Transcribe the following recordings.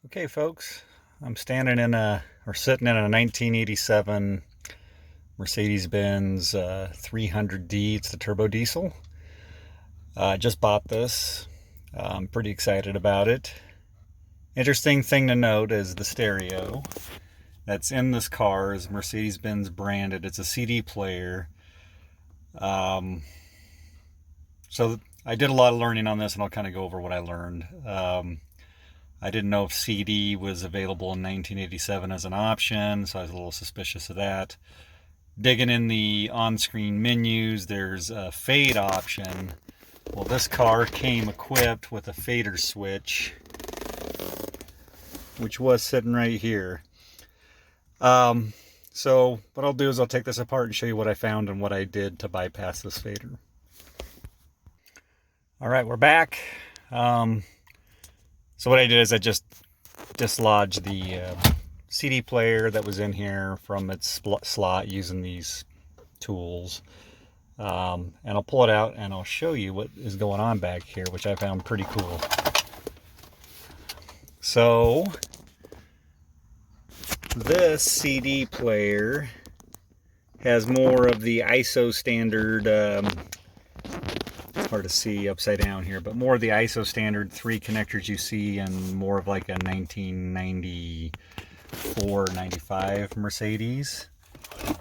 Okay, folks, I'm standing in sitting in a 1987 Mercedes Benz 300D. It's the turbo diesel. I just bought this. I'm pretty excited about it. Interesting thing to note is the stereo that's in this car is Mercedes Benz branded. It's a CD player. So I did a lot of learning on this, and I'll kind of go over what I learned. I didn't know if CD was available in 1987 as an option, so I was a little suspicious of that. Digging in the on-screen menus, there's a fade option. Well, this car came equipped with a fader switch, which was sitting right here. So what I'll do is I'll take this apart and show you what I found and what I did to bypass this fader. All right, we're back. So what I did is I just dislodged the CD player that was in here from its slot using these tools. And I'll pull it out and I'll show you what is going on back here, which I found pretty cool. So this CD player has more of the ISO standard, hard to see upside down here, but more of the ISO standard 3 connectors you see in more of like a 1994, 95 Mercedes.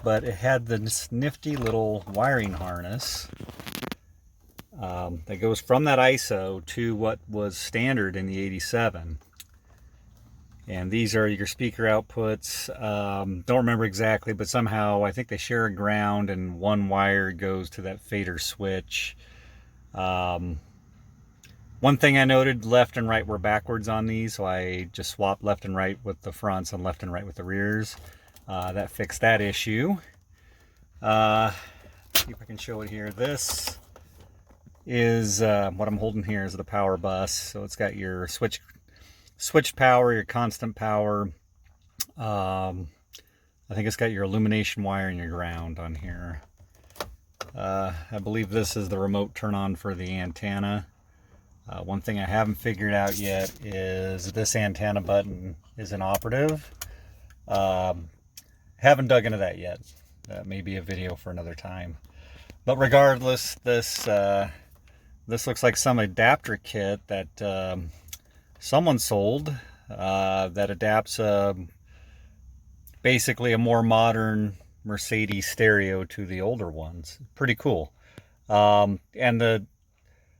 But it had this nifty little wiring harness that goes from that ISO to what was standard in the 87. And these are your speaker outputs. Don't remember exactly, but somehow I think they share a ground and one wire goes to that fader switch. One thing I noted, left and right were backwards on these, so I just swapped left and right with the fronts and left and right with the rears. That fixed that issue. See if I can show it here. This is what I'm holding here is the power bus. So it's got your switch power, your constant power. I think it's got your illumination wire and your ground on here. I believe this is the remote turn on for the antenna. One thing I haven't figured out yet is this antenna button is inoperative. Haven't dug into that yet. That may be a video for another time. But regardless, this looks like some adapter kit that someone sold that adapts basically a more modern Mercedes Stereo to the older ones. Pretty cool. And the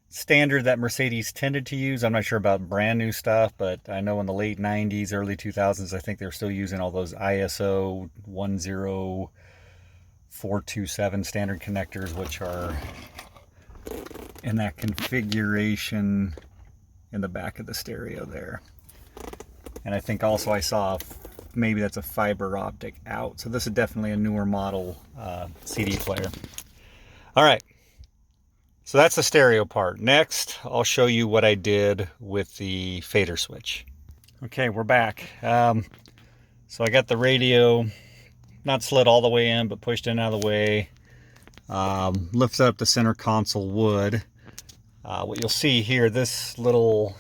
standard that Mercedes tended to use, I'm not sure about brand new stuff, but I know in the late 90s, early 2000s, I think they're still using all those ISO 10427 standard connectors, which are in that configuration in the back of the stereo there. And I think also I saw maybe that's a fiber optic out. So this is definitely a newer model CD player. All right, so that's the stereo part. Next, I'll show you what I did with the fader switch. Okay, we're back. So I got the radio not slid all the way in, but pushed in out of the way. Lifts up the center console wood. What you'll see here, this little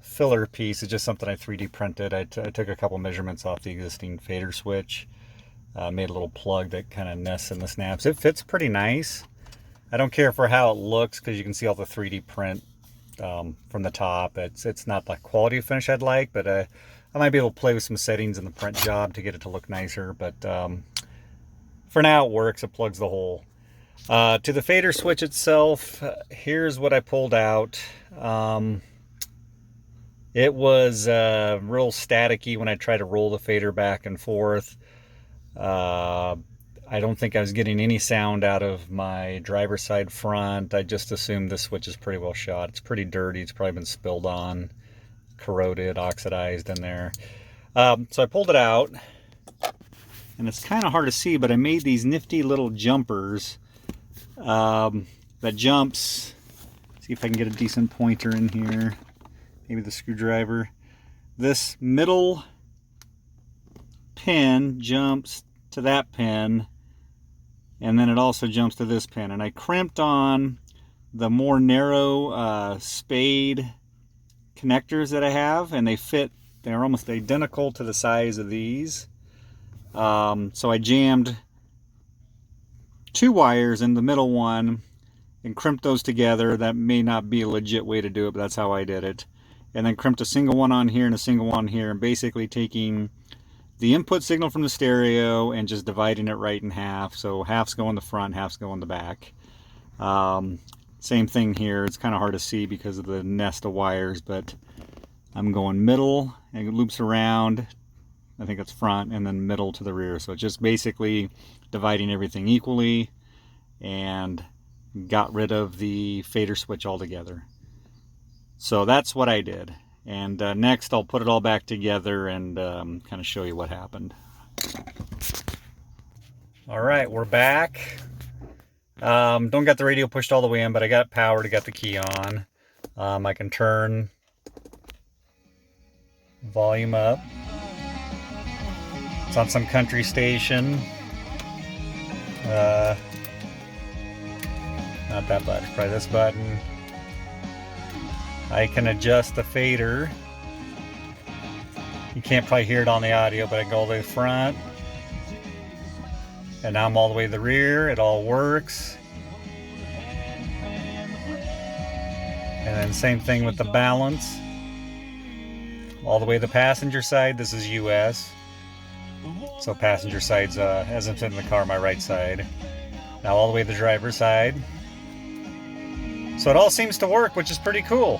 filler piece is just something I 3D printed. I took a couple measurements off the existing fader switch, made a little plug that kind of nests in the snaps. It fits pretty nice. I don't care for how it looks because you can see all the 3D print from the top. It's not the quality of finish I'd like, but I might be able to play with some settings in the print job to get it to look nicer. But for now it works. It plugs the hole. To the fader switch itself, here's what I pulled out. It was real staticky when I tried to roll the fader back and forth. I don't think I was getting any sound out of my driver's side front. I just assumed this switch is pretty well shot. It's pretty dirty. It's probably been spilled on, corroded, oxidized in there. So I pulled it out, and it's kind of hard to see, but I made these nifty little jumpers that jumps. See if I can get a decent pointer in here. Maybe the screwdriver. This middle pin jumps to that pin, and then it also jumps to this pin. And I crimped on the more narrow spade connectors that I have, and they fit they're almost identical to the size of these. So I jammed 2 wires in the middle one and crimped those together. That may not be a legit way to do it, but that's how I did it. And then crimped a single one on here and a single one here, and basically taking the input signal from the stereo and just dividing it right in half. So half's go in the front, half's go in the back. Same thing here. It's kind of hard to see because of the nest of wires, but I'm going middle and it loops around. I think it's front and then middle to the rear. So it's just basically dividing everything equally, and got rid of the fader switch altogether. So that's what I did. And next I'll put it all back together and kind of show you what happened. All right, we're back. Don't got the radio pushed all the way in, but I got powered, I got the key on. I can turn volume up. It's on some country station. Not that button, probably this button. I can adjust the fader. You can't probably hear it on the audio, but I can go all the way to the front. And now I'm all the way to the rear. It all works. And then same thing with the balance. All the way to the passenger side. This is US. So passenger side's as I'm sitting in the car, my right side. Now all the way to the driver's side. So it all seems to work, which is pretty cool.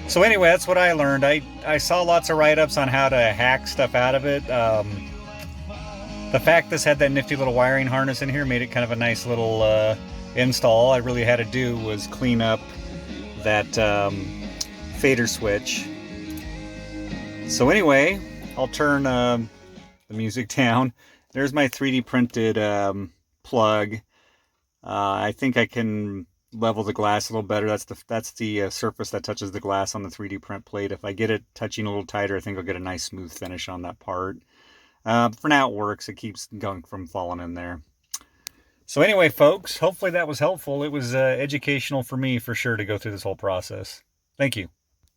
So anyway, that's what I learned. I saw lots of write-ups on how to hack stuff out of it. The fact this had that nifty little wiring harness in here made it kind of a nice little install. All I really had to do was clean up that fader switch. So anyway, I'll turn the music down. There's my 3D printed plug. I think I can level the glass a little better. That's the surface that touches the glass on the 3D print plate. If I get it touching a little tighter, I think I'll get a nice smooth finish on that part. For now it works. It keeps gunk from falling in there. So anyway, folks, hopefully that was helpful. It was educational for me for sure to go through this whole process. Thank you.